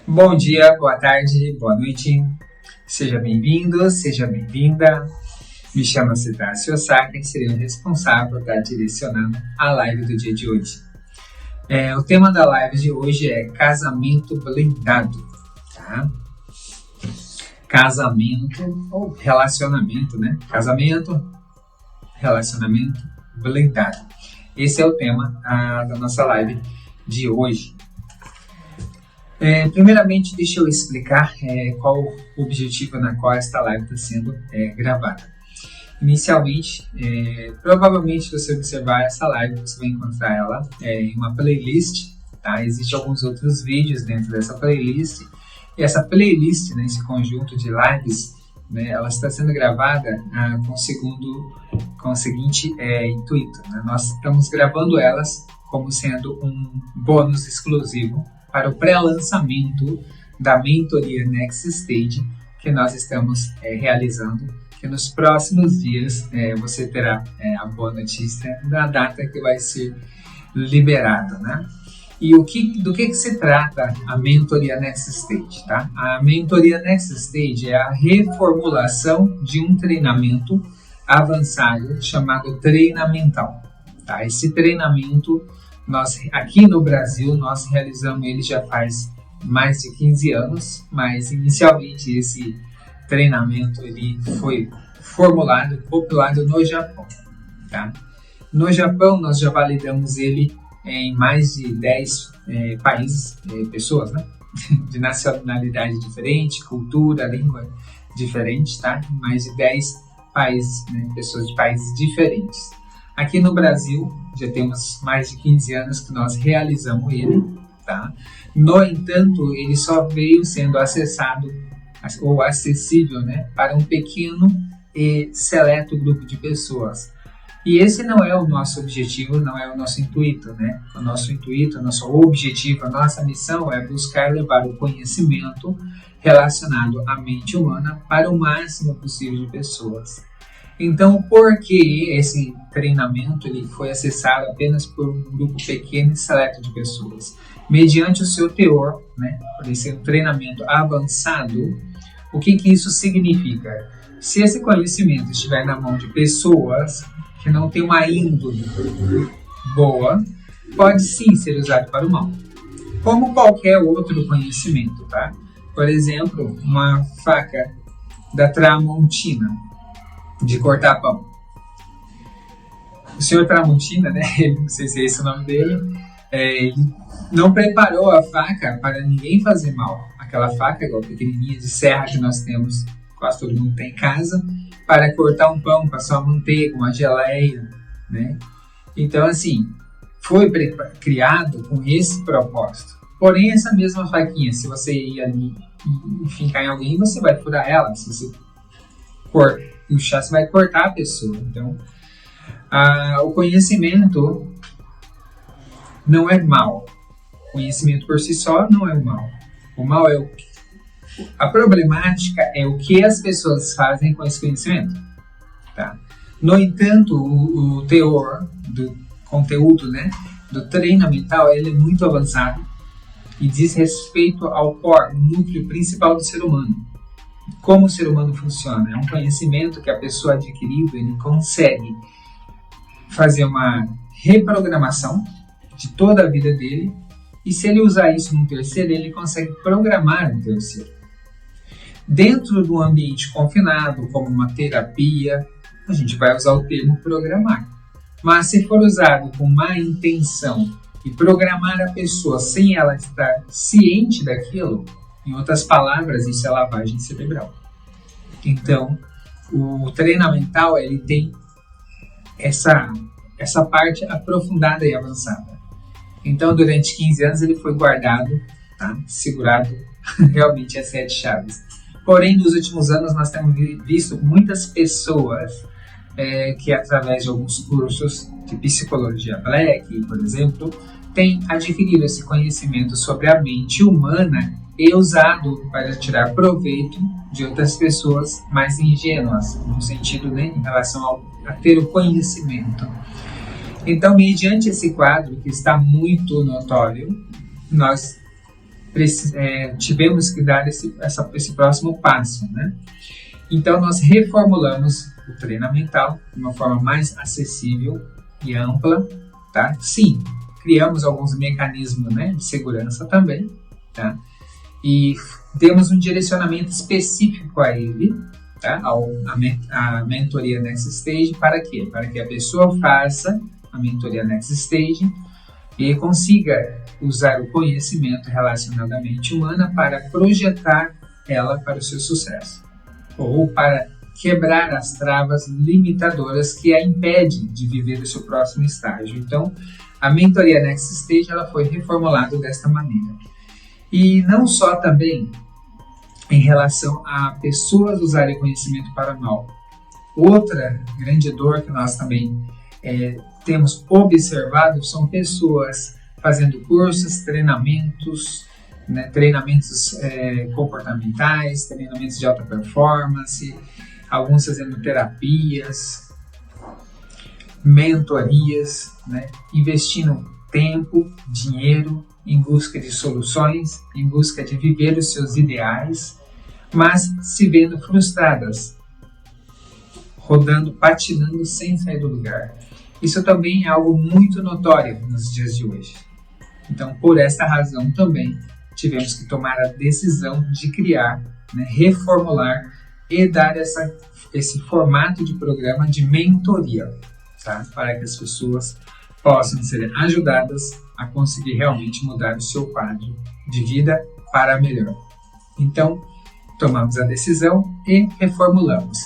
Bom dia, boa tarde, boa noite. Seja bem-vindo, seja bem-vinda. Me chamo Cetácio Osaka e serei o responsável por estar direcionando a live do dia de hoje. O tema da live de hoje é casamento blindado, tá? Casamento ou relacionamento, né? Casamento, relacionamento blindado. Esse é o tema da nossa live de hoje. Primeiramente, deixa eu explicar qual o objetivo na qual esta live está sendo gravada. Inicialmente, provavelmente você observar essa live, você vai encontrar ela em uma playlist, tá? Existem alguns outros vídeos dentro dessa playlist, e essa playlist, né, esse conjunto de lives, né, ela está sendo gravada com o seguinte intuito, né? Nós estamos gravando elas como sendo um bônus exclusivo para o pré-lançamento da mentoria Next Stage que nós estamos realizando, que nos próximos dias você terá a boa notícia da data que vai ser liberada, né? E do que se trata a mentoria Next Stage, tá? A mentoria Next Stage é a reformulação de um treinamento avançado chamado treinamental, tá? Esse treinamento, nós aqui no Brasil, nós realizamos ele já faz mais de 15 anos, mas inicialmente esse treinamento ele foi formulado, populado no Japão, tá? No Japão, nós já validamos ele em mais de 10 países, pessoas, né? De nacionalidade diferente, cultura, língua diferente, tá? Em mais de 10 países, né? Pessoas de países diferentes. Aqui no Brasil, já temos mais de 15 anos que nós realizamos ele, tá? No entanto, ele só veio sendo acessado ou acessível, né, para um pequeno e seleto grupo de pessoas. E esse não é o nosso objetivo, não é o nosso intuito, né? O nosso intuito, o nosso objetivo, a nossa missão é buscar levar o conhecimento relacionado à mente humana para o máximo possível de pessoas. Então, por que esse treinamento ele foi acessado apenas por um grupo pequeno e seleto de pessoas? Mediante o seu teor, né, por esse treinamento avançado, o que isso significa? Se esse conhecimento estiver na mão de pessoas que não têm uma índole boa, pode sim ser usado para o mal. Como qualquer outro conhecimento, tá? Por exemplo, uma faca da Tramontina, de cortar pão. O senhor Tramontina, né, não sei se é esse o nome dele, ele não preparou a faca para ninguém fazer mal. Aquela faca, igual pequenininha de serra que nós temos, quase todo mundo tem em casa, para cortar um pão, passar uma manteiga, uma geleia, né? Então, assim, foi criado com esse propósito. Porém, essa mesma faquinha, se você ir ali e fincar em alguém, você vai furar ela. Se você puxar, você vai cortar a pessoa. Então, o conhecimento não é mal. O conhecimento por si só não é o mal. O mal é a problemática é o que as pessoas fazem com esse conhecimento, tá? No entanto, o teor do conteúdo, né, do treinamental, ele é muito avançado e diz respeito ao core, o núcleo principal do ser humano. Como o ser humano funciona. É um conhecimento que a pessoa adquiriu, ele consegue fazer uma reprogramação de toda a vida dele, e se ele usar isso no terceiro, ele consegue programar um terceiro. Dentro do ambiente confinado, como uma terapia, a gente vai usar o termo programar. Mas se for usado com má intenção e programar a pessoa sem ela estar ciente daquilo, em outras palavras, isso é lavagem cerebral. Então, o treinamental, ele tem essa parte aprofundada e avançada. Então, durante 15 anos, ele foi guardado, tá? Segurado realmente as 7 chaves. Porém, nos últimos anos, nós temos visto muitas pessoas que, através de alguns cursos de psicologia black, por exemplo, têm adquirido esse conhecimento sobre a mente humana e usado para tirar proveito de outras pessoas mais ingênuas, no sentido, né, em relação a ter o conhecimento. Então, mediante esse quadro que está muito notório, nós tivemos que dar esse próximo passo, né? Então, nós reformulamos o treinamento de uma forma mais acessível e ampla, tá? Sim, criamos alguns mecanismos, né, de segurança também, tá? E demos um direcionamento específico a ele, tá? A mentoria Next Stage, para quê? Para que a pessoa faça a mentoria Next Stage e consiga usar o conhecimento relacionado à mente humana para projetar ela para o seu sucesso, ou para quebrar as travas limitadoras que a impedem de viver o seu próximo estágio. Então, a mentoria Next Stage ela foi reformulada desta maneira. E não só também em relação a pessoas usarem conhecimento para o mal. Outra grande dor que nós também temos observado são pessoas fazendo cursos, treinamentos, né, treinamentos comportamentais, treinamentos de alta performance, alguns fazendo terapias, mentorias, né, investindo tempo, dinheiro em busca de soluções, em busca de viver os seus ideais, mas se vendo frustradas, rodando, patinando sem sair do lugar. Isso também é algo muito notório nos dias de hoje. Então, por esta razão também, tivemos que tomar a decisão de criar, né, reformular e dar esse formato de programa de mentoria, tá? Para que as pessoas possam ser ajudadas a conseguir realmente mudar o seu quadro de vida para melhor. Então, tomamos a decisão e reformulamos.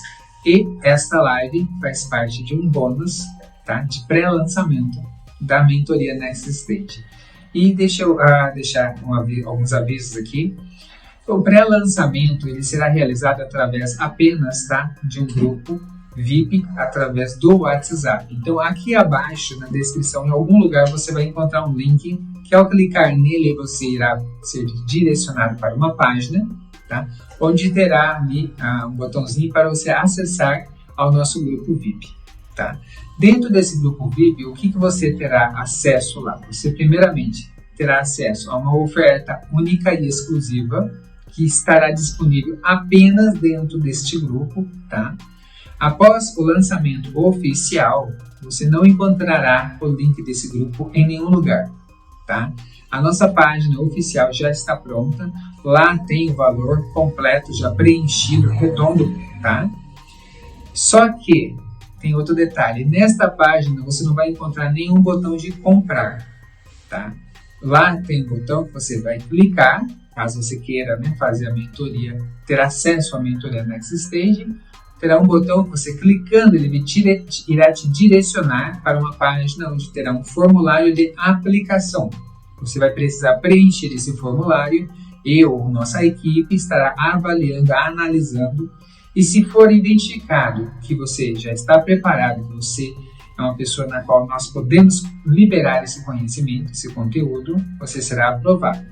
E esta live faz parte de um bônus, tá, de pré-lançamento da mentoria Next Stage. E deixa eu deixar alguns avisos aqui. O pré-lançamento ele será realizado através apenas, tá, de um grupo VIP através do WhatsApp. Então aqui abaixo na descrição, em algum lugar, você vai encontrar um link que ao clicar nele você irá ser direcionado para uma página, tá, onde terá ali um botãozinho para você acessar ao nosso grupo VIP. Tá? Dentro desse grupo VIP, o que você terá acesso lá? Você primeiramente terá acesso a uma oferta única e exclusiva que estará disponível apenas dentro deste grupo, tá? Após o lançamento oficial, você não encontrará o link desse grupo em nenhum lugar, tá? A nossa página oficial já está pronta, lá tem o valor completo já preenchido, redondo, tá? Só que tem outro detalhe, nesta página você não vai encontrar nenhum botão de comprar, tá? Lá tem um botão que você vai clicar, caso você queira, né, fazer a mentoria, ter acesso à mentoria Next Stage, terá um botão que você clicando, ele irá te direcionar para uma página onde terá um formulário de aplicação. Você vai precisar preencher esse formulário, eu ou nossa equipe estará avaliando, analisando, e se for identificado que você já está preparado, que você é uma pessoa na qual nós podemos liberar esse conhecimento, esse conteúdo, você será aprovado.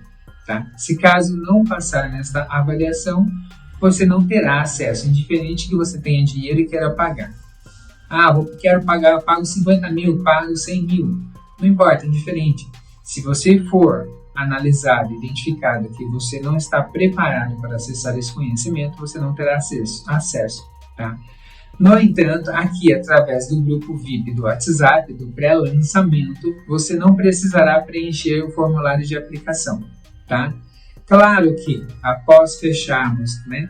Tá? Se caso não passar nesta avaliação, você não terá acesso, indiferente que você tenha dinheiro e queira pagar. Quero pagar, eu pago 50 mil, pago 100 mil. Não importa, é diferente. Se você for analisado, identificado que você não está preparado para acessar esse conhecimento, você não terá acesso, tá? No entanto, aqui através do grupo VIP do WhatsApp, do pré-lançamento, você não precisará preencher o formulário de aplicação, tá? Claro que após fecharmos, né,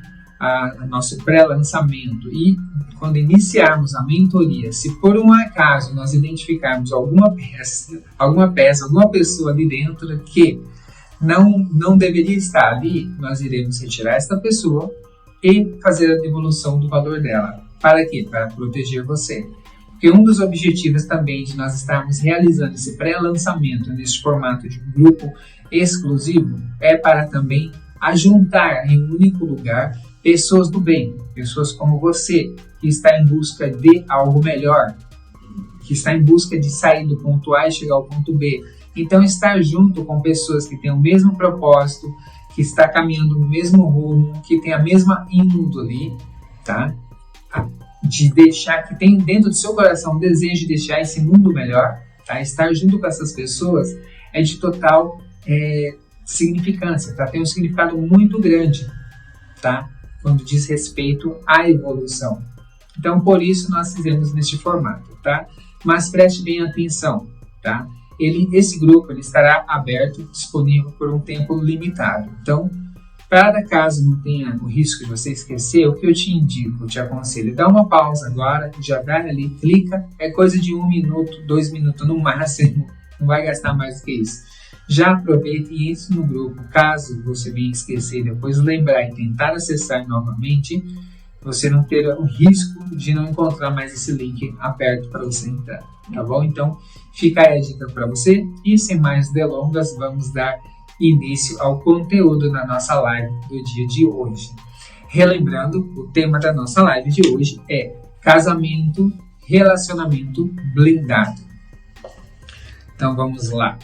nosso pré-lançamento e quando iniciarmos a mentoria, se por um acaso nós identificarmos alguma pessoa ali dentro que não deveria estar ali, nós iremos retirar esta pessoa e fazer a devolução do valor dela. Para quê? Para proteger você. Porque um dos objetivos também de nós estarmos realizando esse pré-lançamento nesse formato de grupo exclusivo é para também ajuntar em um único lugar pessoas do bem, pessoas como você, que está em busca de algo melhor, que está em busca de sair do ponto A e chegar ao ponto B. Então, estar junto com pessoas que têm o mesmo propósito, que está caminhando no mesmo rumo, que tem a mesma índole, tá? De deixar, que tem dentro do seu coração o desejo de deixar esse mundo melhor, tá? Estar junto com essas pessoas é de total significância, tá? Tem um significado muito grande, tá? Quando diz respeito à evolução. Então, por isso nós fizemos neste formato, tá? Mas preste bem atenção, tá? Esse grupo ele estará aberto, disponível por um tempo limitado. Então, para caso não tenha o risco de você esquecer, o que eu te indico, eu te aconselho, dá uma pausa agora, já vai ali, clica, é coisa de 1 minuto, 2 minutos no máximo, não vai gastar mais do que isso. Já aproveita e entre no grupo, caso você venha esquecer, depois lembrar e tentar acessar novamente, você não terá o risco de não encontrar mais esse link aberto para você entrar, tá bom? Então, fica aí a dica para você e sem mais delongas, vamos dar início ao conteúdo da nossa live do dia de hoje. Relembrando, o tema da nossa live de hoje é casamento, relacionamento blindado. Então, vamos lá.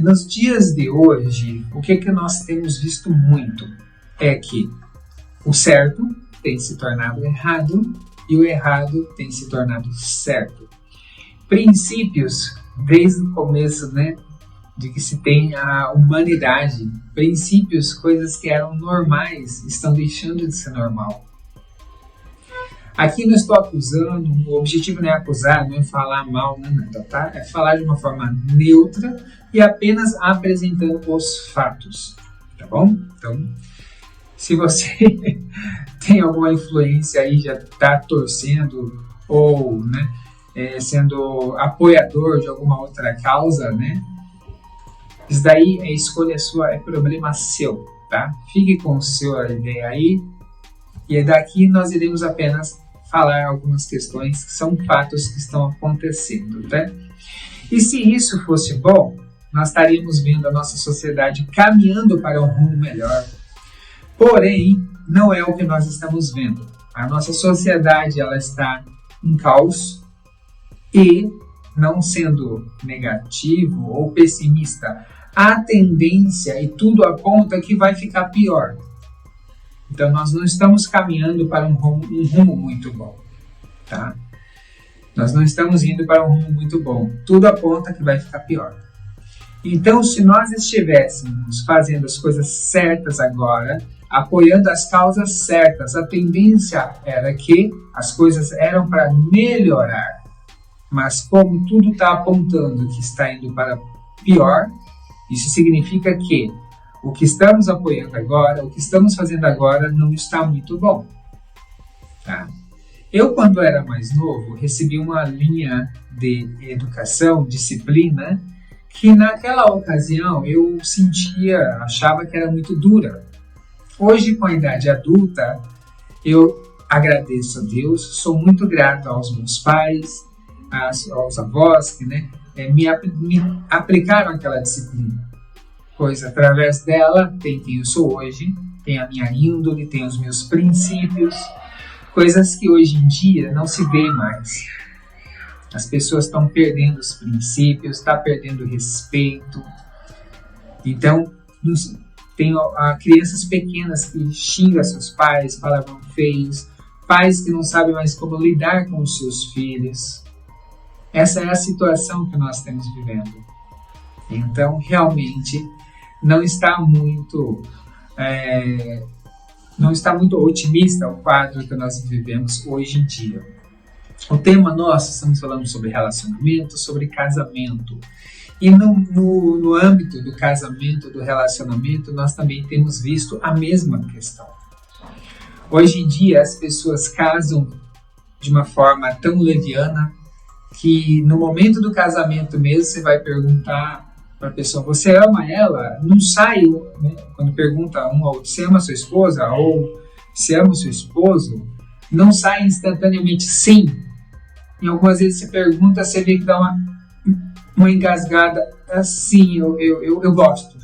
Nos dias de hoje, o que nós temos visto muito é que o certo tem se tornado errado e o errado tem se tornado certo. Princípios, desde o começo, né, de que se tem a humanidade, princípios, coisas que eram normais, estão deixando de ser normal. Aqui não estou acusando, o objetivo não é acusar, não é falar mal, não é nada, tá? É falar de uma forma neutra e apenas apresentando os fatos, tá bom? Então, se você tem alguma influência aí, já está torcendo ou, né, sendo apoiador de alguma outra causa, né? Isso daí é escolha sua, é problema seu, tá? Fique com sua ideia aí e daqui nós iremos apenas falar algumas questões que são fatos que estão acontecendo, tá? E se isso fosse bom, nós estaríamos vendo a nossa sociedade caminhando para um rumo melhor. Porém, não é o que nós estamos vendo. A nossa sociedade ela está em caos e, não sendo negativo ou pessimista, a tendência e tudo aponta que vai ficar pior. Então, nós não estamos caminhando para um rumo muito bom, tá? Nós não estamos indo para um rumo muito bom. Tudo aponta que vai ficar pior. Então, se nós estivéssemos fazendo as coisas certas agora, apoiando as causas certas, a tendência era que as coisas eram para melhorar. Mas como tudo está apontando que está indo para pior, isso significa que o que estamos apoiando agora, o que estamos fazendo agora não está muito bom. Tá? Eu, quando era mais novo, recebi uma linha de educação, disciplina, que naquela ocasião eu achava que era muito dura. Hoje, com a idade adulta, eu agradeço a Deus, sou muito grato aos meus pais, aos avós que me aplicaram aquela disciplina. Pois através dela tem quem eu sou hoje, tem a minha índole, tem os meus princípios, coisas que hoje em dia não se vê mais. As pessoas estão perdendo os princípios, estão perdendo o respeito. Então, tem crianças pequenas que xingam seus pais, palavrão feios, pais que não sabem mais como lidar com os seus filhos. Essa é a situação que nós estamos vivendo. Então, realmente, não está muito otimista o quadro que nós vivemos hoje em dia. O tema nosso, estamos falando sobre relacionamento, sobre casamento. E no âmbito do casamento, do relacionamento, nós também temos visto a mesma questão. Hoje em dia, as pessoas casam de uma forma tão leviana que no momento do casamento mesmo, você vai perguntar para a pessoa, você ama ela? Não sai, né? Quando pergunta um ao outro, você ama sua esposa? Ou você ama o seu esposo? Não sai instantaneamente sim. E algumas vezes você pergunta, você vê que dá uma engasgada assim, eu gosto.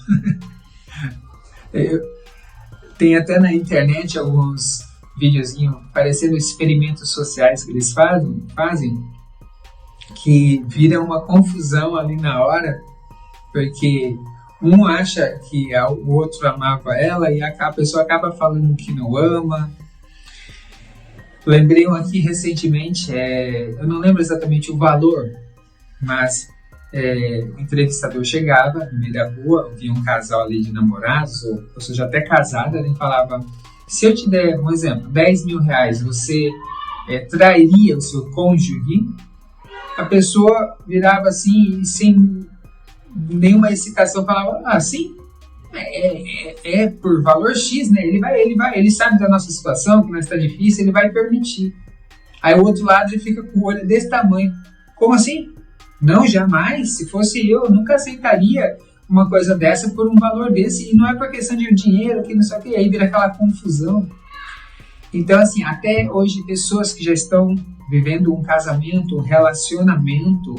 Tem até na internet alguns videozinhos parecendo experimentos sociais que eles fazem que viram uma confusão ali na hora, porque um acha que o outro amava ela e a pessoa acaba falando que não ama. Lembrei aqui recentemente, eu não lembro exatamente o valor, mas o entrevistador chegava no meio da rua, via um casal ali de namorados, ou pessoa já até casada, ele falava: se eu te der, um exemplo, 10 mil reais, você trairia o seu cônjuge? A pessoa virava assim, sem nenhuma excitação, falava: sim, por valor X, né? Ele sabe da nossa situação, que não está difícil, ele vai permitir. Aí o outro lado ele fica com o olho desse tamanho. Como assim? Não, jamais. Se fosse eu nunca aceitaria uma coisa dessa por um valor desse. E não é por questão de dinheiro, que não sei o que. Aí vira aquela confusão. Então, assim, até hoje, pessoas que já estão vivendo um casamento, um relacionamento,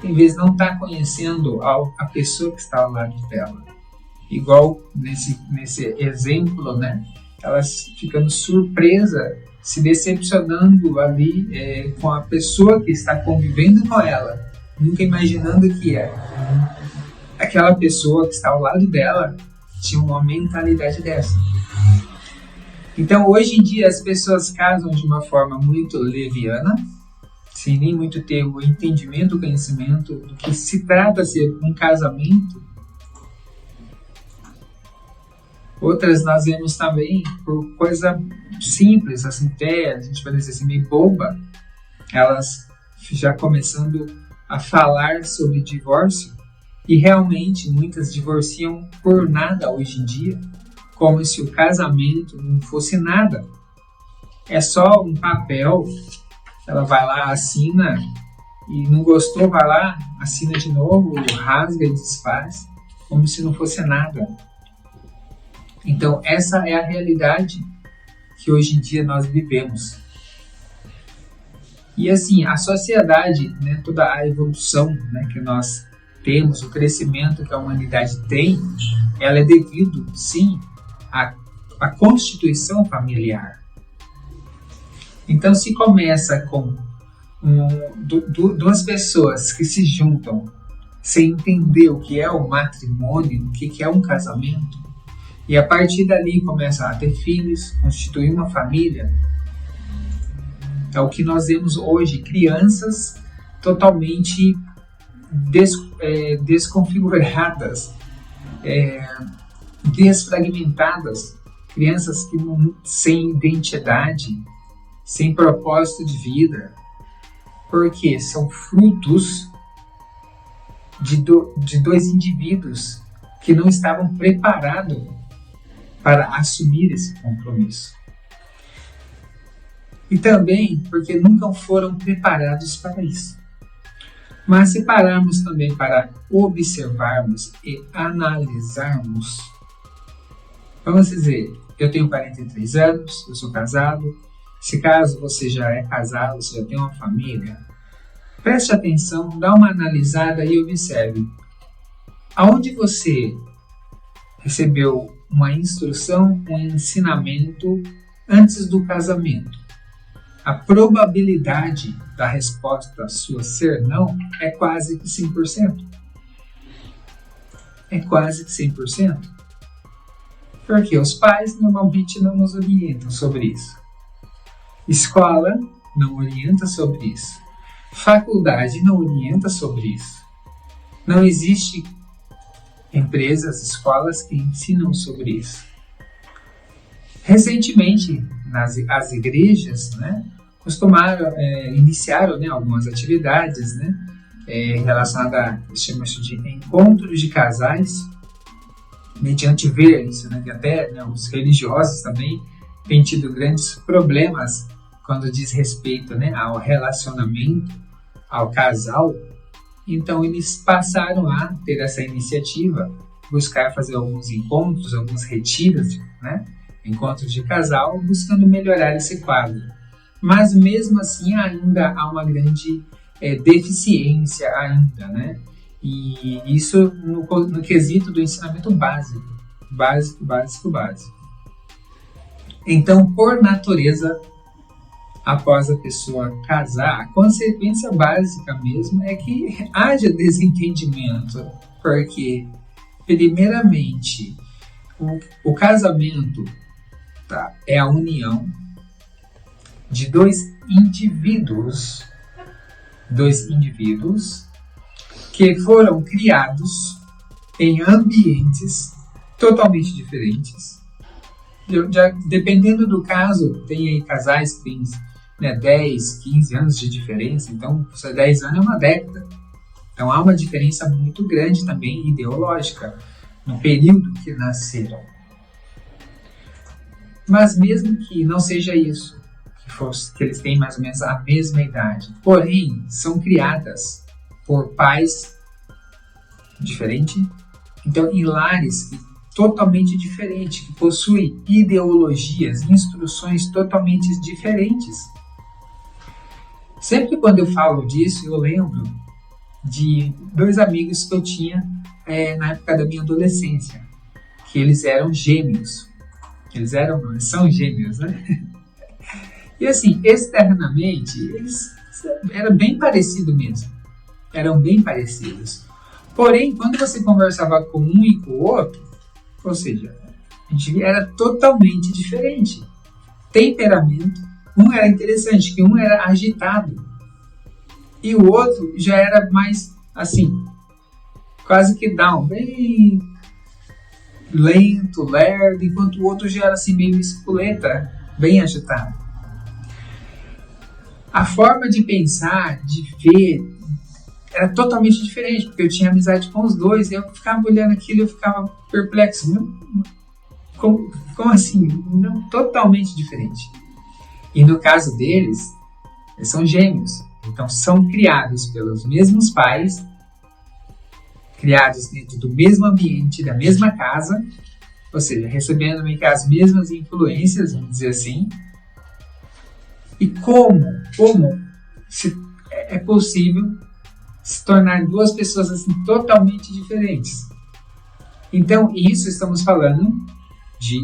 em vez de não estar conhecendo a pessoa que está ao lado dela. Igual nesse exemplo, né? Elas ficando surpresas, se decepcionando ali com a pessoa que está convivendo com ela, nunca imaginando que aquela pessoa que está ao lado dela tinha uma mentalidade dessa. Então, hoje em dia, as pessoas casam de uma forma muito leviana, sem nem muito ter o entendimento, o conhecimento do que se trata ser um casamento. Outras nós vemos também por coisa simples, assim, até a gente pode dizer assim, meio boba, elas já começando a falar sobre divórcio, e realmente muitas divorciam por nada hoje em dia, como se o casamento não fosse nada. É só um papel, ela vai lá, assina, e não gostou, vai lá, assina de novo, rasga e desfaz, como se não fosse nada. Então, essa é a realidade que hoje em dia nós vivemos. E assim, a sociedade, né, toda a evolução, né, que nós temos, o crescimento que a humanidade tem, ela é devido, sim, à constituição familiar. Então, se começa com duas pessoas que se juntam sem entender o que é o matrimônio, o que é um casamento, e a partir dali começa a ter filhos, constituir uma família. É o que nós vemos hoje, crianças totalmente desconfiguradas, desfragmentadas, crianças que sem identidade, sem propósito de vida, porque são frutos de dois indivíduos que não estavam preparados para assumir esse compromisso. E também porque nunca foram preparados para isso. Mas se pararmos também para observarmos e analisarmos, vamos dizer, eu tenho 43 anos, eu sou casado. Se caso você já é casado, você já tem uma família, preste atenção, dá uma analisada e observe aonde você recebeu uma instrução, um ensinamento antes do casamento. A probabilidade da resposta sua ser não é quase que 100%. É quase que 100%. Porque os pais normalmente não nos orientam sobre isso. Escola não orienta sobre isso. Faculdade não orienta sobre isso. Não existe empresas, escolas que ensinam sobre isso. Recentemente, as igrejas, né, iniciaram, né, algumas atividades, né, relacionadas a chama-se de encontros de casais, mediante ver isso, né, que até, né, os religiosos também têm tido grandes problemas quando diz respeito, né, ao relacionamento, ao casal. Então eles passaram a ter essa iniciativa, buscar fazer alguns encontros, alguns retiros, né, encontros de casal, buscando melhorar esse quadro. Mas mesmo assim ainda há uma grande deficiência ainda, né? E isso no quesito do ensinamento básico. Então, por natureza, após a pessoa casar, a consequência básica mesmo é que haja desentendimento, porque primeiramente o casamento, tá, é a união de dois indivíduos que foram criados em ambientes totalmente diferentes. Dependendo do caso, tem aí casais que têm 10, 15 anos de diferença, então 10 anos é uma década. Então há uma diferença muito grande também ideológica no período que nasceram. Mas mesmo que não seja isso, que eles têm mais ou menos a mesma idade, porém são criadas por pais diferentes, então em lares totalmente diferentes, que possuem ideologias, instruções totalmente diferentes. Sempre quando eu falo disso, eu lembro de 2 amigos que eu tinha na época da minha adolescência, que eles eram gêmeos. Eles são gêmeos, né? E assim, externamente, eles eram bem parecidos mesmo. Eram bem parecidos. Porém, quando você conversava com um e com o outro, ou seja, a gente era totalmente diferente. Temperamento, um era interessante, que um era agitado. E o outro já era mais, assim, quase que down, bem lento, lerdo, enquanto o outro já era assim meio espoleta, bem agitado. A forma de pensar, de ver, era totalmente diferente, porque eu tinha amizade com os dois, e eu ficava olhando aquilo e eu ficava perplexo. Como assim? Não, totalmente diferente. E no caso deles, eles são gêmeos, então são criados pelos mesmos pais, criados dentro do mesmo ambiente, da mesma casa, ou seja, recebendo meio que as mesmas influências, vamos dizer assim. E como é possível se tornar 2 pessoas assim totalmente diferentes? Então, isso estamos falando de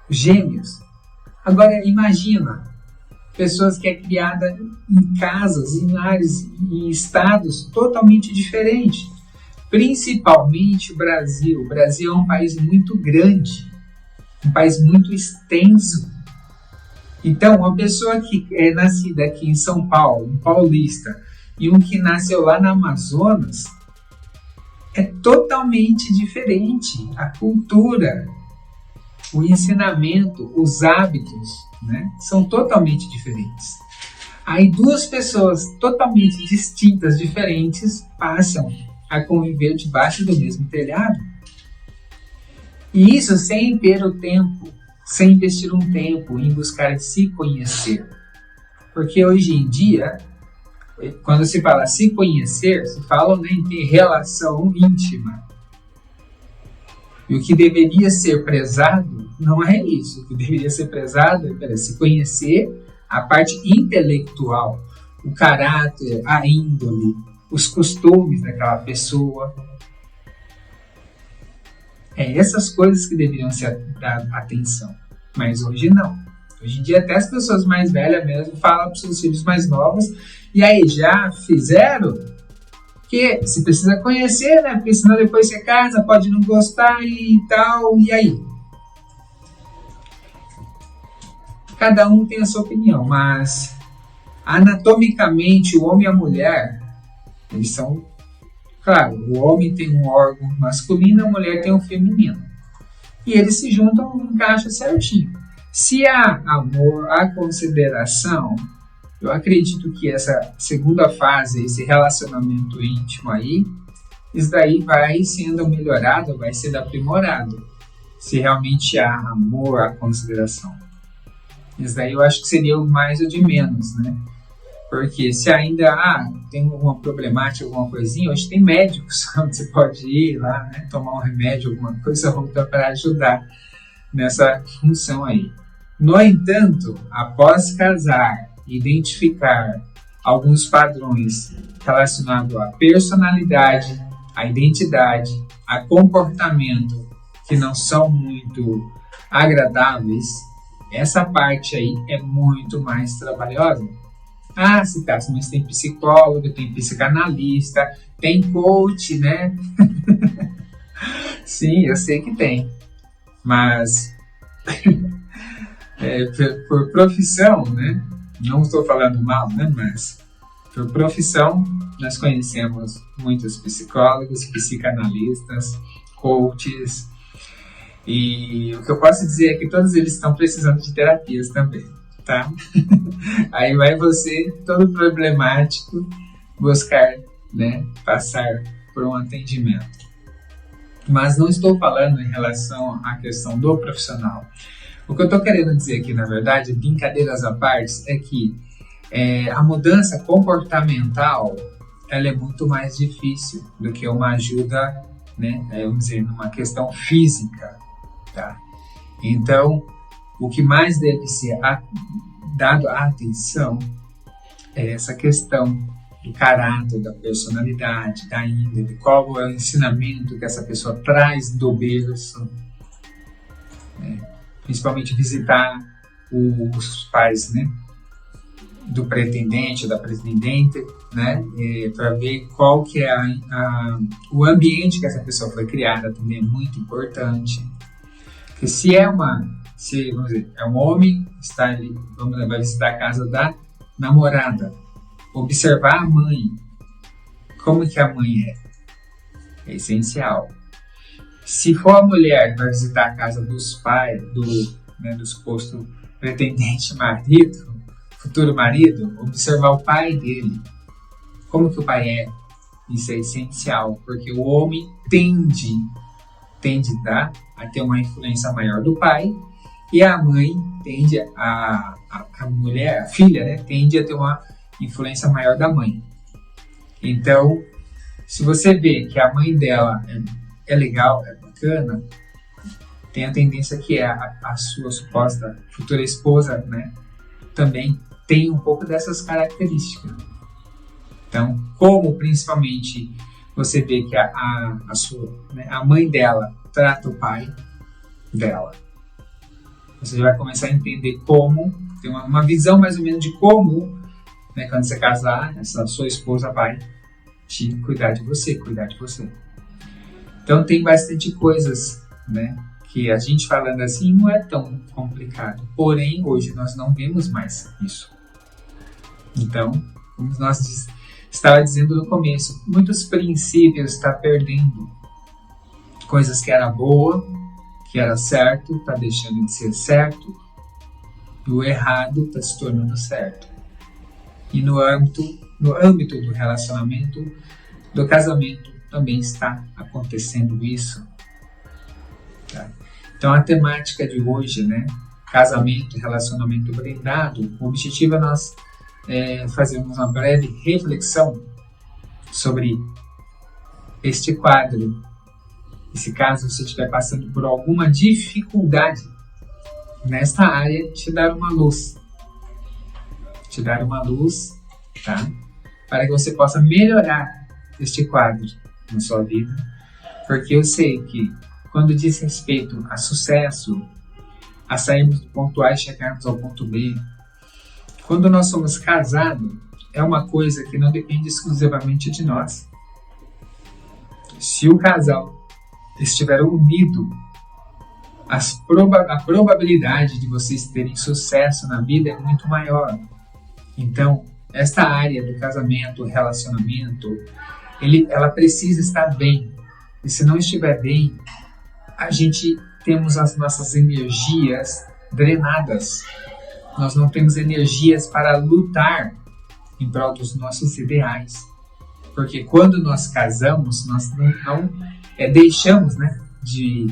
gêmeos. Agora, imagina pessoas que é criada em casas, em lares, em estados totalmente diferentes. Principalmente o Brasil. O Brasil é um país muito grande, um país muito extenso. Então, uma pessoa que é nascida aqui em São Paulo, um paulista, e um que nasceu lá na Amazonas, é totalmente diferente. A cultura, o ensinamento, os hábitos, né, são totalmente diferentes. Aí 2 pessoas totalmente distintas, diferentes, passam a conviver debaixo do mesmo telhado. E isso sem ter o tempo, sem investir um tempo em buscar se conhecer. Porque hoje em dia, quando se fala se conhecer, se fala em ter relação íntima. E o que deveria ser prezado não é isso. O que deveria ser prezado é se conhecer a parte intelectual, o caráter, a índole, os costumes daquela pessoa. Essas coisas que deveriam ser dar atenção. Mas hoje não. Hoje em dia até as pessoas mais velhas mesmo falam para os seus filhos mais novos, e aí, já fizeram? Que você precisa conhecer, né? Porque senão depois você casa, pode não gostar e tal, e aí? Cada um tem a sua opinião, mas anatomicamente o homem e a mulher, eles são, claro, o homem tem um órgão masculino, a mulher tem um feminino. E eles se juntam e encaixam certinho. Se há amor, há consideração, eu acredito que essa segunda fase, esse relacionamento íntimo aí, isso daí vai sendo melhorado, vai sendo aprimorado. Se realmente há amor, há consideração. Isso daí eu acho que seria o mais ou de menos, né? Porque se ainda tem alguma problemática, alguma coisinha, hoje tem médicos onde você pode ir lá, né, tomar um remédio, alguma coisa outra para ajudar nessa função aí. No entanto, após casar, identificar alguns padrões relacionados à personalidade, à identidade, a comportamento que não são muito agradáveis, essa parte aí é muito mais trabalhosa. Se tá, mas tem psicólogo, tem psicanalista, tem coach, né? Sim, eu sei que tem. Mas por profissão, né? Não estou falando mal, né? Mas Por profissão, nós conhecemos muitos psicólogos, psicanalistas, coaches, e o que eu posso dizer é que todos eles estão precisando de terapias também, tá? Aí vai você, todo problemático, buscar, né, passar por um atendimento. Mas não estou falando em relação à questão do profissional. O que eu estou querendo dizer aqui, na verdade, brincadeiras à parte, é que a mudança comportamental ela é muito mais difícil do que uma ajuda, né, vamos dizer, numa questão física. Tá? Então, o que mais deve ser dado a atenção é essa questão do caráter, da personalidade, da índole, qual é o ensinamento que essa pessoa traz do berço, né? Principalmente visitar os pais, né, do pretendente, da pretendente, né, para ver qual que é o ambiente que essa pessoa foi criada, também é muito importante. Porque se vamos dizer, é um homem, está ali, vai visitar a casa da namorada, observar a mãe, como que a mãe é essencial. Se for a mulher que vai visitar a casa dos pais, do suposto pretendente marido, futuro marido, observar o pai dele, como que o pai é, isso é essencial, porque o homem tende a ter uma influência maior do pai, e a mãe tende a mulher, a filha, né, tende a ter uma influência maior da mãe. Então, se você vê que a mãe dela é legal, é bacana, tem a tendência que a sua suposta futura esposa, né, também tem um pouco dessas características. Então, como principalmente você vê que a mãe dela trata o pai dela, você vai começar a entender como, ter uma visão mais ou menos de como, né, quando você casar, essa sua esposa vai cuidar de você. Então tem bastante coisas, né, que a gente falando assim não é tão complicado. Porém, hoje nós não vemos mais isso. Então, como nós estava dizendo no começo, muitos princípios está perdendo. Coisas que era boa, que era certo, está deixando de ser certo. E o errado está se tornando certo. E no âmbito do relacionamento, do casamento, também está acontecendo isso. Tá? Então a temática de hoje, né, casamento e relacionamento blindado, o objetivo é nós fazermos uma breve reflexão sobre este quadro. E se caso você estiver passando por alguma dificuldade nesta área, te dar uma luz, tá? Para que você possa melhorar este quadro na sua vida, porque eu sei que quando diz respeito a sucesso, a sairmos do ponto A e chegarmos ao ponto B, quando nós somos casados, é uma coisa que não depende exclusivamente de nós. Se o casal estiver unido, a probabilidade de vocês terem sucesso na vida é muito maior. Então, esta área do casamento, relacionamento, ela precisa estar bem. E se não estiver bem, temos as nossas energias drenadas. Nós não temos energias para lutar em prol dos nossos ideais. Porque quando nós casamos, nós não deixamos, né, de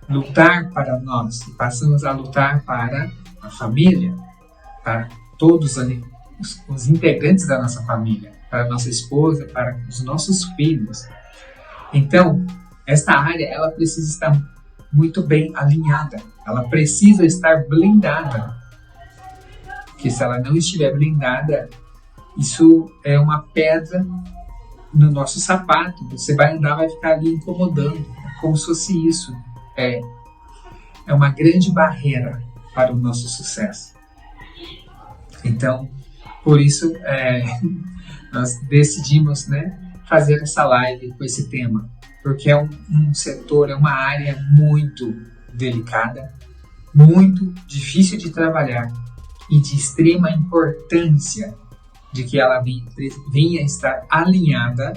lutar para nós e passamos a lutar para a família, para todos os integrantes da nossa família, para a nossa esposa, para os nossos filhos. Então, esta área ela precisa estar muito bem alinhada, ela precisa estar blindada. Porque se ela não estiver blindada, isso é uma pedra no nosso sapato. Você vai andar, vai ficar ali incomodando. É como se fosse isso. É uma grande barreira para o nosso sucesso. Então, por isso, nós decidimos, né, fazer essa live com esse tema. Porque é um setor, é uma área muito delicada, muito difícil de trabalhar e de extrema importância de que ela vinha estar alinhada,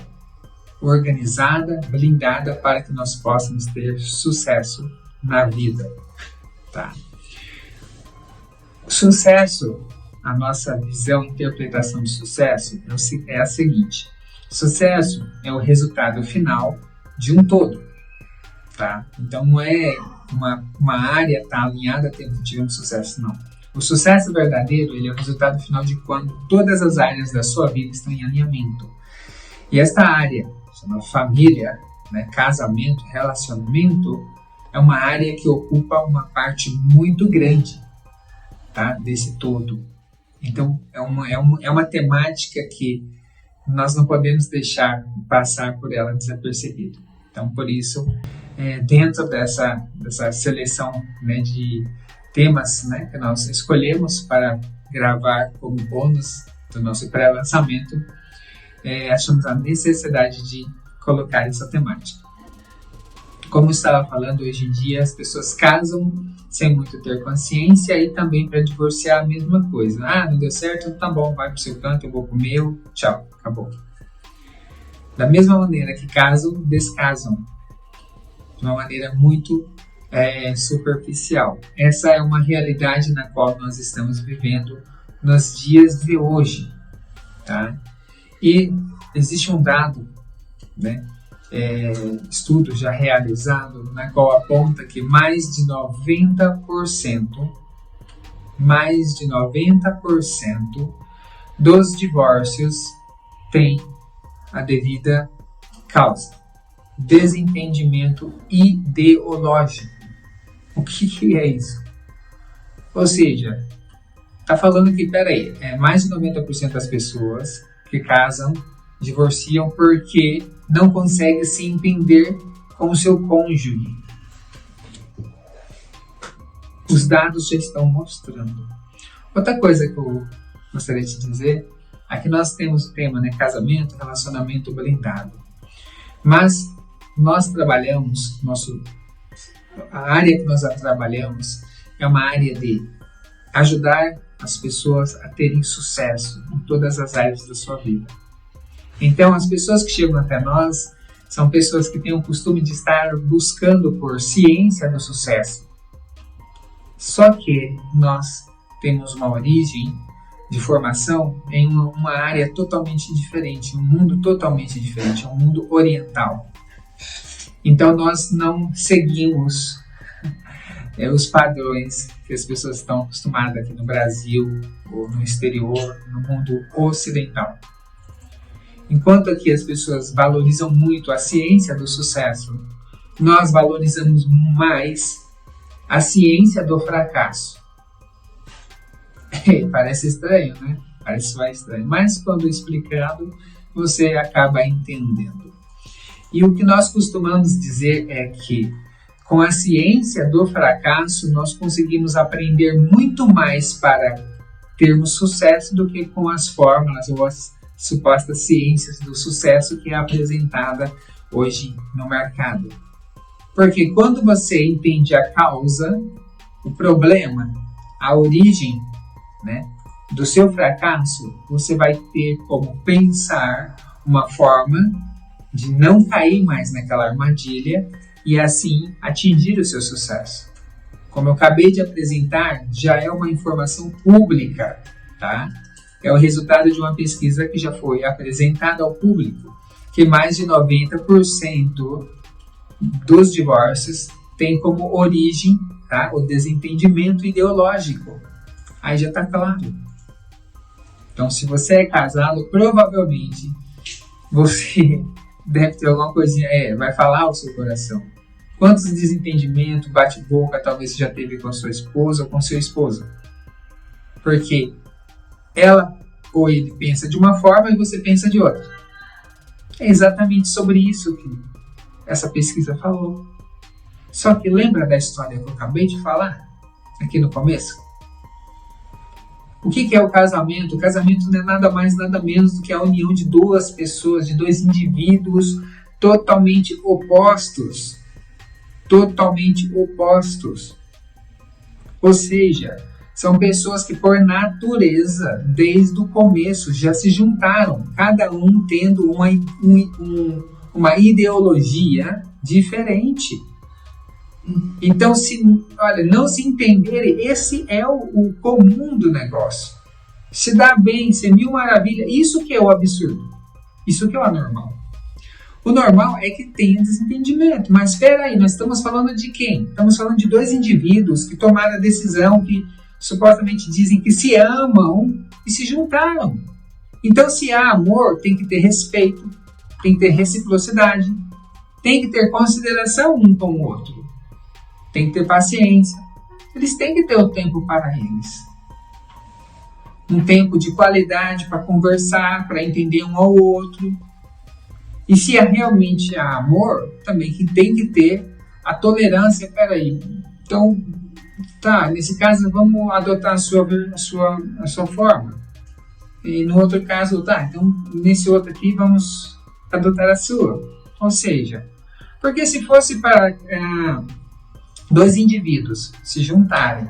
organizada, blindada para que nós possamos ter sucesso na vida, tá? Sucesso, a nossa visão, interpretação de sucesso é a seguinte: sucesso é o resultado final de um todo, tá? Então não é uma área está alinhada tivemos sucesso, não. O sucesso verdadeiro, ele é o resultado final de quando todas as áreas da sua vida estão em alinhamento. E esta área, chamada família, né, casamento, relacionamento, é uma área que ocupa uma parte muito grande, tá, desse todo. Então, é uma temática que nós não podemos deixar passar por ela desapercebido. Então, por isso, dentro dessa seleção, né, de temas, né, que nós escolhemos para gravar como bônus do nosso pré-lançamento, achamos a necessidade de colocar essa temática. Como eu estava falando, hoje em dia as pessoas casam sem muito ter consciência, e também para divorciar a mesma coisa. Não deu certo, tá bom, vai pro seu canto, eu vou pro meu, tchau, acabou. Da mesma maneira que casam, descasam. De uma maneira muito superficial. Essa é uma realidade na qual nós estamos vivendo nos dias de hoje, tá? E existe um dado, né, estudo já realizado, na qual aponta que mais de 90% dos divórcios têm a devida causa: desentendimento ideológico. O que é isso? Ou seja, está falando que, mais de 90% das pessoas que casam divorciam porque não conseguem se entender com o seu cônjuge. Os dados já estão mostrando. Outra coisa que eu gostaria de dizer, aqui nós temos o tema, né, casamento, relacionamento blindado. Mas nós trabalhamos, a área que nós trabalhamos é uma área de ajudar as pessoas a terem sucesso em todas as áreas da sua vida. Então, as pessoas que chegam até nós são pessoas que têm o costume de estar buscando por ciência do sucesso. Só que nós temos uma origem de formação em uma área totalmente diferente, um mundo totalmente diferente, um mundo oriental. Então, nós não seguimos os padrões que as pessoas estão acostumadas aqui no Brasil ou no exterior, no mundo ocidental. Enquanto aqui as pessoas valorizam muito a ciência do sucesso, nós valorizamos mais a ciência do fracasso. Parece estranho, né? Parece estranho, mas quando explicado, você acaba entendendo. E o que nós costumamos dizer é que com a ciência do fracasso, nós conseguimos aprender muito mais para termos sucesso do que com as fórmulas ou as supostas ciências do sucesso que é apresentada hoje no mercado. Porque quando você entende a causa, o problema, a origem, né, do seu fracasso, você vai ter como pensar uma forma de não cair mais naquela armadilha e assim atingir o seu sucesso. Como eu acabei de apresentar, já é uma informação pública, tá? É o resultado de uma pesquisa que já foi apresentada ao público, que mais de 90% dos divórcios tem como origem, tá, o desentendimento ideológico. Aí já está claro. Então, se você é casado, provavelmente você deve ter alguma coisinha, vai falar o seu coração. Quantos desentendimentos, bate-boca, talvez você já teve com a sua esposa ou com seu esposo? Porque ela ou ele pensa de uma forma e você pensa de outra. É exatamente sobre isso que essa pesquisa falou. Só que lembra da história que eu acabei de falar aqui no começo? O que é o casamento? O casamento não é nada mais, nada menos do que a união de duas pessoas, de dois indivíduos totalmente opostos. Totalmente opostos. Ou seja, São pessoas que, por natureza, desde o começo, já se juntaram, cada um tendo uma ideologia diferente. Então, não se entenderem, esse é o comum do negócio. Se dá bem, ser mil maravilhas, isso que é o absurdo. Isso que é o anormal. O normal é que tenha desentendimento. Mas espera aí, nós estamos falando de quem? Estamos falando de dois indivíduos que tomaram a decisão, que supostamente dizem que se amam e se juntaram. Então, se há amor, tem que ter respeito, tem que ter reciprocidade, tem que ter consideração um com o outro, tem que ter paciência. Eles têm que ter o tempo para eles. Um tempo de qualidade para conversar, para entender um ao outro. E se realmente há amor, também que tem que ter a tolerância. Peraí, então, tá, nesse caso vamos adotar a sua forma. E no outro caso, tá, então nesse outro aqui vamos adotar a sua. Ou seja, porque se fosse para dois indivíduos se juntarem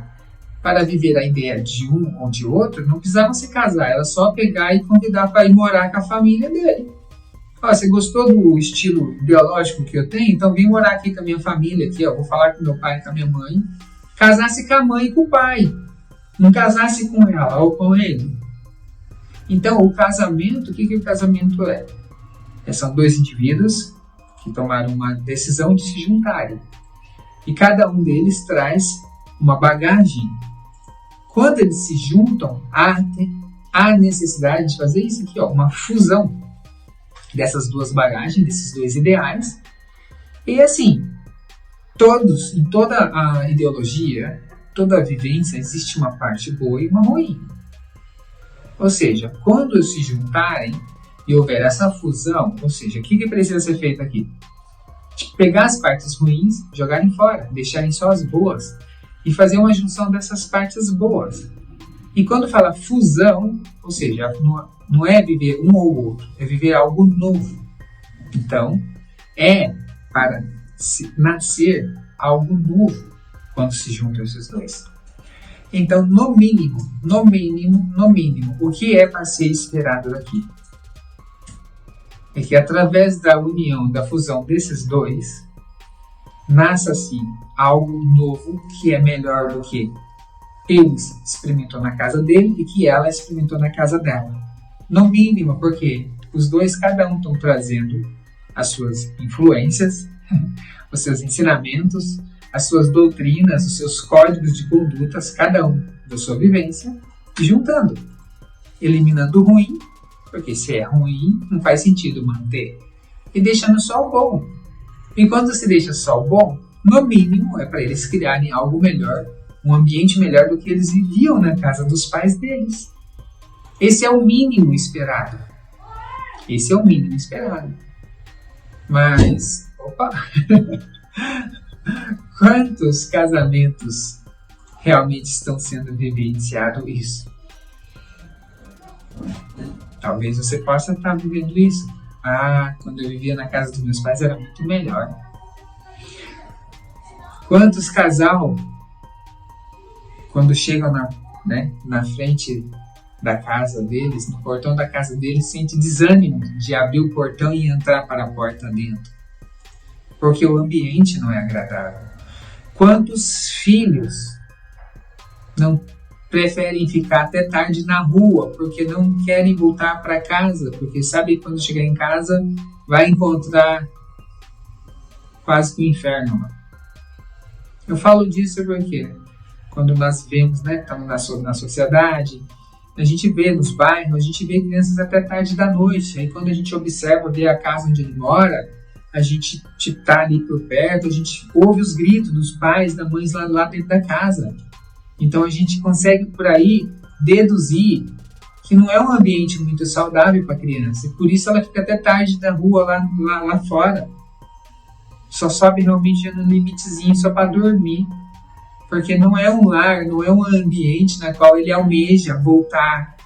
para viver a ideia de um ou de outro, não precisavam se casar, era só pegar e convidar para ir morar com a família dele. Você gostou do estilo biológico que eu tenho? Então vem morar aqui com a minha família, aqui, vou falar com meu pai e com a minha mãe. Casasse com a mãe e com o pai. Não casasse com ela ou com ele. Então o casamento, o que o casamento é? São dois indivíduos que tomaram uma decisão de se juntarem. E cada um deles traz uma bagagem. Quando eles se juntam, há necessidade de fazer isso aqui, uma fusão dessas duas bagagens, desses dois ideais. E assim, em toda a ideologia, toda a vivência, existe uma parte boa e uma ruim. Ou seja, quando se juntarem e houver essa fusão, ou seja, o que precisa ser feito aqui? Pegar as partes ruins, jogarem fora, deixarem só as boas e fazer uma junção dessas partes boas. E quando fala fusão, ou seja, não é viver um ou outro, é viver algo novo. Então, é para nascer algo novo quando se juntam esses dois. Então, no mínimo, o que é para ser esperado daqui? É que através da união, da fusão desses dois, nasça-se algo novo que é melhor do que ele experimentou na casa dele e que ela experimentou na casa dela. No mínimo, porque os dois, cada um, estão trazendo as suas influências, os seus ensinamentos, as suas doutrinas, os seus códigos de condutas, cada um da sua vivência, e juntando, eliminando o ruim, porque se é ruim, não faz sentido manter, e deixando só o bom. E quando se deixa só o bom, no mínimo é para eles criarem algo melhor, um ambiente melhor do que eles viviam na casa dos pais deles. Esse é o mínimo esperado. Mas, quantos casamentos realmente estão sendo vivenciados isso? Talvez você possa estar vivendo isso. Quando eu vivia na casa dos meus pais era muito melhor. Quantos casal, quando chegam na frente da casa deles, no portão da casa deles, sente desânimo de abrir o portão e entrar para a porta dentro, porque o ambiente não é agradável. Quantos filhos não preferem ficar até tarde na rua, porque não querem voltar para casa, porque sabe que quando chegar em casa vai encontrar quase que o inferno. Eu falo disso porque quando nós vemos, estamos na sociedade, a gente vê nos bairros, a gente vê crianças até tarde da noite. Aí quando a gente observa, vê a casa onde ele mora, a gente está ali por perto, a gente ouve os gritos dos pais, da mãe lá dentro da casa. Então a gente consegue por aí deduzir que não é um ambiente muito saudável para a criança. E por isso ela fica até tarde da rua lá fora. Só sobe realmente no limitezinho só para dormir. Porque não é um lar, não é um ambiente na qual ele almeja voltar.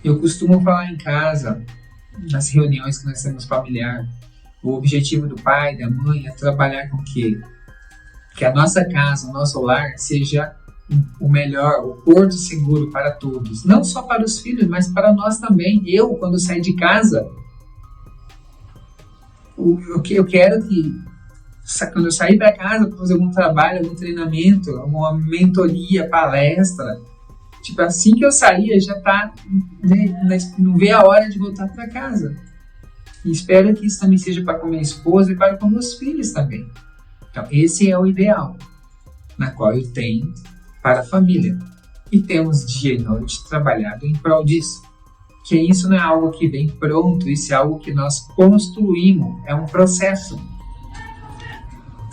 Eu costumo falar em casa, nas reuniões que nós temos familiar, o objetivo do pai, da mãe é trabalhar com o quê? Que a nossa casa, o nosso lar seja o melhor, o porto seguro para todos. Não só para os filhos, mas para nós também. Eu, quando saí de casa, eu quero que, quando eu sair para casa para fazer algum trabalho, algum treinamento, alguma mentoria, palestra, tipo, assim que eu sair, já tá, né, não vê a hora de voltar para casa. E espero que isso também seja para com minha esposa e para com meus filhos também. Então, esse é o ideal, na qual eu tenho para a família. E temos dia e noite trabalhado em prol disso. Que isso não é algo que vem pronto, isso é algo que nós construímos, é um processo.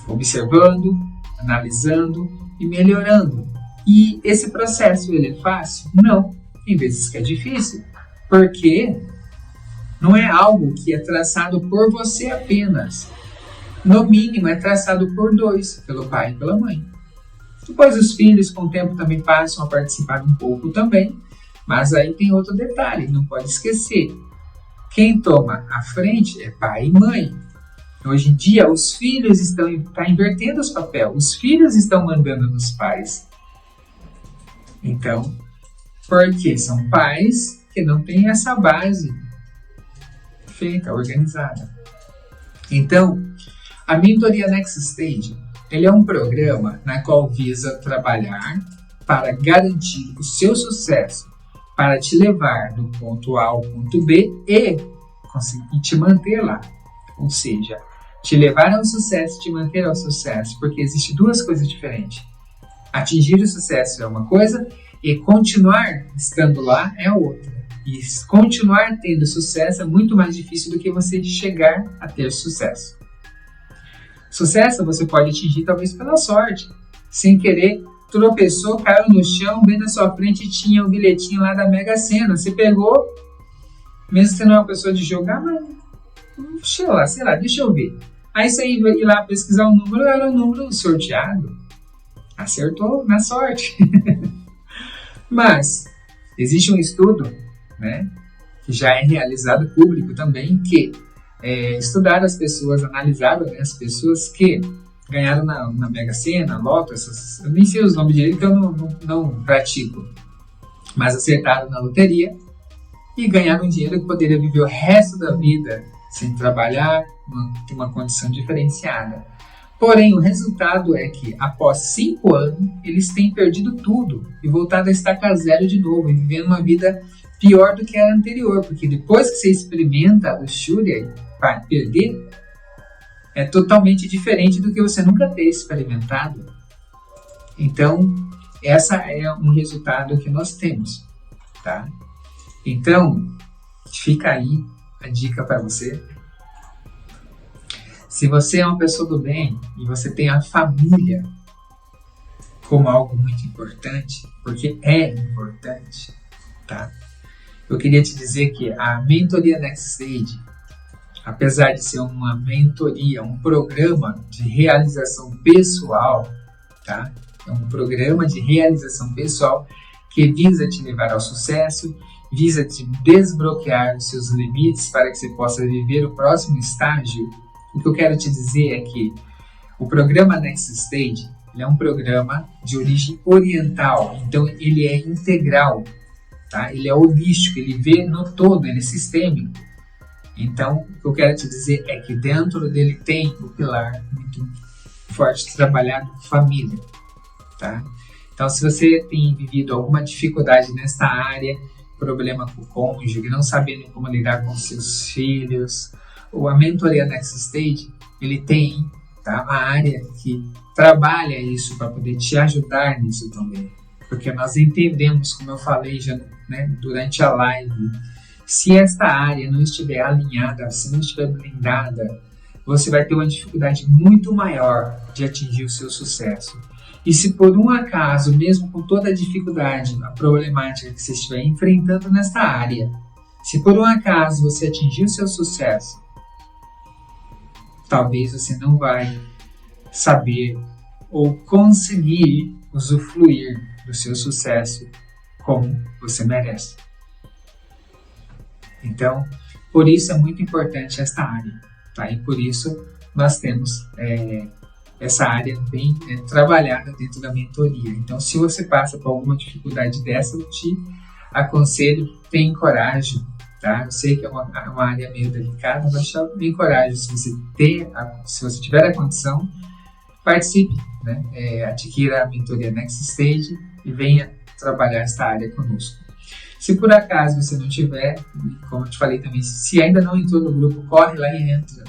Observando, analisando e melhorando. E esse processo, ele é fácil? Não. Tem vezes que é difícil. Porque não é algo que é traçado por você apenas. No mínimo, é traçado por dois, pelo pai e pela mãe. Depois os filhos, com o tempo, também passam a participar um pouco também. Mas aí tem outro detalhe, não pode esquecer. Quem toma a frente é pai e mãe. Hoje em dia, os filhos estão invertendo os papéis. Os filhos estão mandando nos pais. Então, porque são pais que não têm essa base feita, organizada. Então, a mentoria Next Stage, ele é um programa na qual visa trabalhar para garantir o seu sucesso, para te levar do ponto A ao ponto B e conseguir te manter lá. Ou seja, te levar ao sucesso e te manter ao sucesso, porque existem duas coisas diferentes. Atingir o sucesso é uma coisa e continuar estando lá é outra. E continuar tendo sucesso é muito mais difícil do que você chegar a ter sucesso. Sucesso você pode atingir talvez pela sorte. Sem querer, tropeçou, caiu no chão, bem na sua frente tinha um bilhetinho lá da Mega Sena. Você pegou, mesmo que você não é uma pessoa de jogar, mas sei lá, deixa eu ver. Aí você ia lá pesquisar o número, era o número sorteado. Acertou na sorte. Mas existe um estudo, né, que já é realizado público também, que estudaram as pessoas, analisaram as pessoas que ganharam na Mega Sena, Loto, eu nem sei os nomes direito, então eu não pratico, mas acertaram na loteria e ganharam dinheiro que poderia viver o resto da vida sem trabalhar, ter uma condição diferenciada. Porém, o resultado é que, após 5 anos, eles têm perdido tudo e voltado a estaca zero de novo, e vivendo uma vida pior do que a anterior, porque depois que você experimenta a luxúria para perder, é totalmente diferente do que você nunca ter experimentado. Então, essa é um resultado que nós temos, tá? Então, fica aí a dica para você. Se você é uma pessoa do bem e você tem a família como algo muito importante, porque é importante, tá? Eu queria te dizer que a mentoria Next Stage, apesar de ser uma mentoria, um programa de realização pessoal, tá? É um programa de realização pessoal que visa te levar ao sucesso, visa te desbloquear os seus limites para que você possa viver o próximo estágio. O que eu quero te dizer é que o programa Next Stage, ele é um programa de origem oriental, então ele é integral, tá? Ele é holístico, ele vê no todo, ele é sistêmico. Então, o que eu quero te dizer é que dentro dele tem o pilar muito forte trabalhado, família, tá? Então, se você tem vivido alguma dificuldade nesta área, problema com o cônjuge, não sabendo como lidar com seus filhos, ou a mentoria Next Stage, ele tem, tá, uma área que trabalha isso para poder te ajudar nisso também. Porque nós entendemos, como eu falei já, né, durante a live, se esta área não estiver alinhada, se não estiver blindada, você vai ter uma dificuldade muito maior de atingir o seu sucesso. E se por um acaso, mesmo com toda a dificuldade, a problemática que você estiver enfrentando nesta área, se por um acaso você atingir o seu sucesso, talvez você não vai saber ou conseguir usufruir do seu sucesso como você merece. Então, por isso é muito importante esta área, tá? E por isso nós temos essa área bem trabalhada dentro da mentoria. Então, se você passa por alguma dificuldade dessa, eu te aconselho, tem coragem, tá? Eu sei que é uma área meio delicada, mas me encorajo, se você tiver a condição, participe, né? Adquira a mentoria Next Stage e venha trabalhar esta área conosco. Se por acaso você não tiver, como eu te falei também, se ainda não entrou no grupo, corre lá e entra,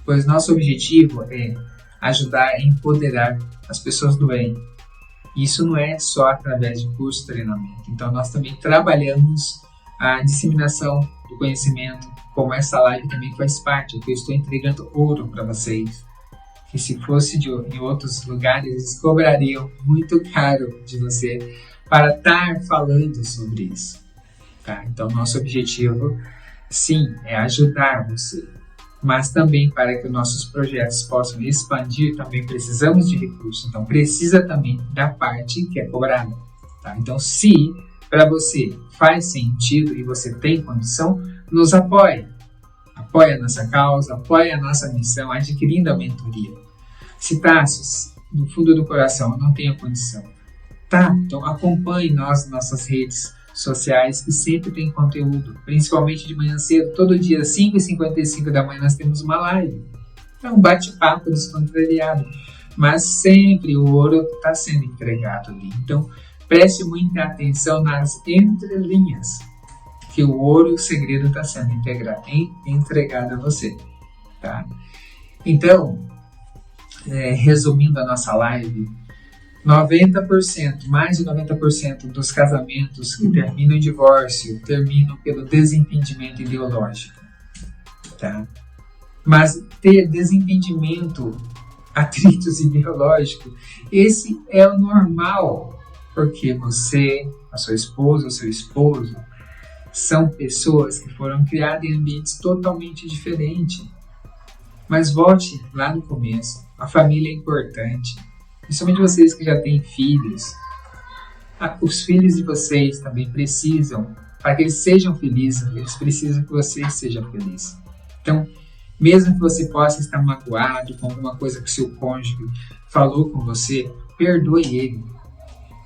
pois nosso objetivo é ajudar a empoderar as pessoas do bem. Isso não é só através de curso de treinamento. Então, nós também trabalhamos a disseminação do conhecimento, como essa live também faz parte, que eu estou entregando ouro para vocês. Que se fosse em outros lugares, eles cobrariam muito caro de você para estar falando sobre isso. Tá? Então, nosso objetivo, sim, é ajudar você. Mas também para que os nossos projetos possam expandir, também precisamos de recursos. Então, precisa também da parte que é cobrada. Tá? Então, se para você faz sentido e você tem condição, nos apoie. Apoie a nossa causa, apoie a nossa missão, adquirindo a mentoria. Se no fundo do coração, eu não tenho condição. Tá, então acompanhe nossas redes sociais, que sempre tem conteúdo, principalmente de manhã cedo, todo dia, 5h55 da manhã, nós temos uma live. É um bate-papo descontrariado, mas sempre o ouro está sendo entregado ali. Então, preste muita atenção nas entrelinhas, que o ouro, o segredo está sendo entregado a você. Tá? Então, resumindo a nossa live, 90%, mais de 90% dos casamentos que terminam em divórcio terminam pelo desentendimento ideológico, tá? Mas ter desentendimento, atritos ideológicos, esse é o normal, porque você, a sua esposa, o seu esposo, são pessoas que foram criadas em ambientes totalmente diferentes. Mas volte lá no começo, a família é importante. Principalmente vocês que já têm filhos. Os filhos de vocês também precisam, para que eles sejam felizes, eles precisam que vocês sejam felizes. Então, mesmo que você possa estar magoado com alguma coisa que o seu cônjuge falou com você, perdoe ele.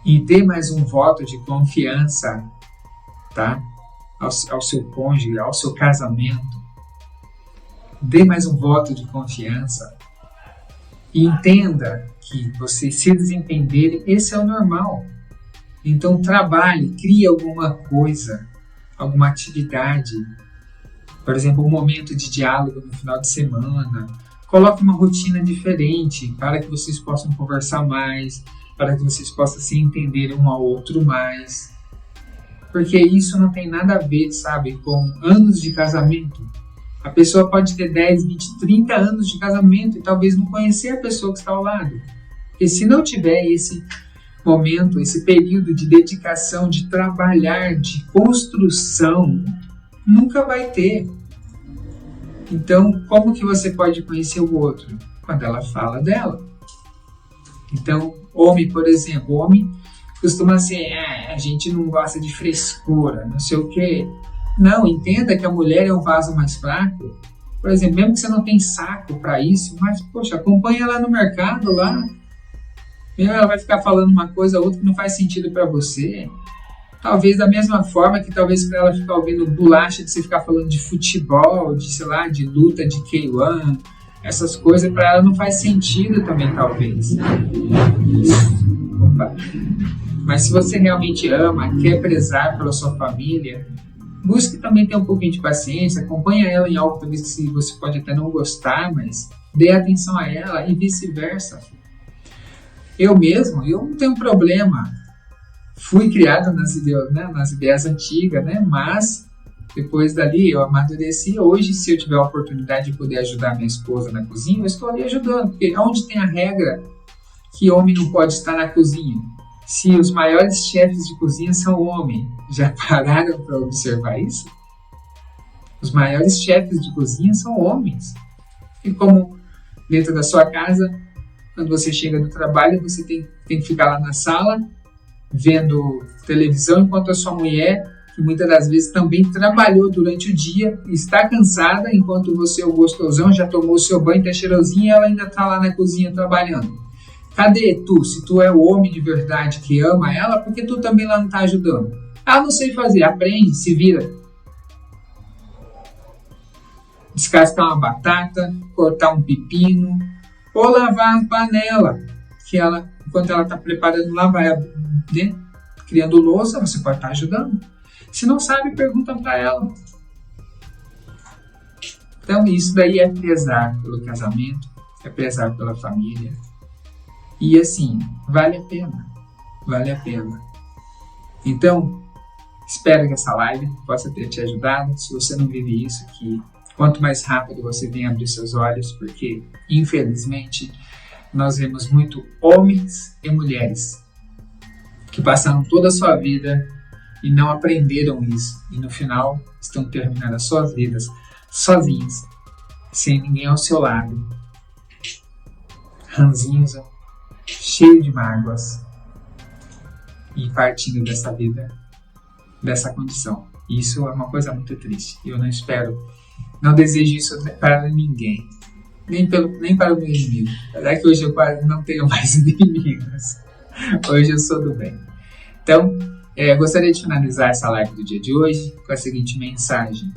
E dê mais um voto de confiança, tá? Ao seu cônjuge, ao seu casamento. Dê mais um voto de confiança. E entenda que vocês se desentenderem, esse é o normal. Então trabalhe, crie alguma coisa, alguma atividade. Por exemplo, um momento de diálogo no final de semana. Coloque uma rotina diferente para que vocês possam conversar mais, para que vocês possam se entender um ao outro mais. Porque isso não tem nada a ver, sabe, com anos de casamento. A pessoa pode ter 10, 20, 30 anos de casamento e talvez não conhecer a pessoa que está ao lado. Porque se não tiver esse momento, esse período de dedicação, de trabalhar, de construção, nunca vai ter. Então, como que você pode conhecer o outro? Quando ela fala dela. Então, homem, por exemplo, homem costuma ser, a gente não gosta de frescura, não sei o quê. Não, entenda que a mulher é o vaso mais fraco. Por exemplo, mesmo que você não tem saco para isso, mas, poxa, acompanha ela no mercado, lá. Ela vai ficar falando uma coisa ou outra que não faz sentido para você. Talvez da mesma forma que talvez para ela ficar ouvindo bolacha de você ficar falando de futebol, de, sei lá, de luta de K1, essas coisas, para ela não faz sentido também, talvez. Opa. Mas se você realmente ama, quer prezar pela sua família, busque também ter um pouquinho de paciência, acompanha ela em algo talvez que você pode até não gostar, mas dê atenção a ela e vice-versa. Eu mesmo, eu não tenho problema. Fui criado nas ideias antigas, né? Mas depois dali eu amadureci. Hoje, se eu tiver a oportunidade de poder ajudar minha esposa na cozinha, eu estou ali ajudando. Porque onde tem a regra que homem não pode estar na cozinha? Se os maiores chefes de cozinha são homens, já pararam para observar isso? Os maiores chefes de cozinha são homens. E como dentro da sua casa, quando você chega do trabalho, você tem que ficar lá na sala, vendo televisão, enquanto a sua mulher que muitas das vezes também trabalhou durante o dia, está cansada, enquanto você, o gostosão, já tomou seu banho, tá cheirosinho e ela ainda tá lá na cozinha trabalhando. Cadê tu? Se tu é o homem de verdade que ama ela, por que tu também lá não tá ajudando? Ah, não sei fazer. Aprende, se vira. Descascar uma batata, cortar um pepino, ou lavar a panela, que ela, enquanto ela está preparando lavar, né, criando louça, você pode estar ajudando. Se não sabe, pergunta para ela. Então isso daí é prezar pelo casamento, é prezar pela família. E assim, vale a pena, vale a pena. Então, espero que essa live possa ter te ajudado. Se você não vive isso, que quanto mais rápido você vem abrir seus olhos, porque, infelizmente, nós vemos muito homens e mulheres que passaram toda a sua vida e não aprenderam isso. E no final, estão terminando as suas vidas sozinhos, sem ninguém ao seu lado, ranzinhos, cheio de mágoas e partindo dessa vida, dessa condição. E isso é uma coisa muito triste. Eu não espero, não desejo isso para ninguém, nem para o meu inimigo. Apesar que hoje eu quase não tenho mais inimigos. Hoje eu sou do bem. Então, gostaria de finalizar essa live do dia de hoje com a seguinte mensagem.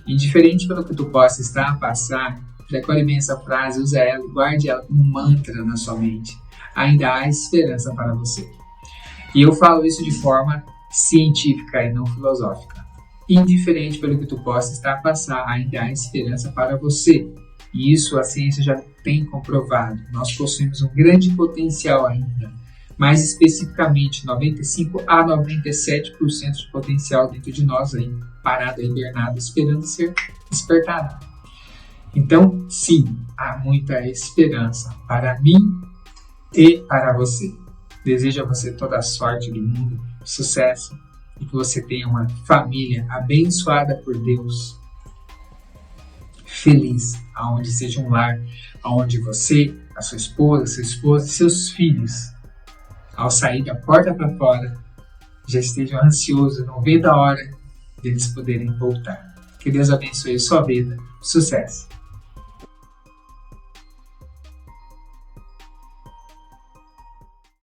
Indiferente pelo que tu possa estar a passar, recolhe bem essa frase, usa ela e guarde ela como um mantra na sua mente. Ainda há esperança para você. E eu falo isso de forma científica e não filosófica. Indiferente pelo que tu possa estar a passar, ainda há esperança para você. E isso a ciência já tem comprovado. Nós possuímos um grande potencial ainda. Mais especificamente, 95 a 97% de potencial dentro de nós aí, parado, hibernado, esperando ser despertado. Então, sim, há muita esperança para mim e para você. Desejo a você toda a sorte do mundo, sucesso, e que você tenha uma família abençoada por Deus, feliz, aonde seja um lar, aonde você, a sua esposa, seu esposo e seus filhos, ao sair da porta para fora, já estejam ansiosos, não vendo a hora deles poderem voltar. Que Deus abençoe a sua vida. Sucesso!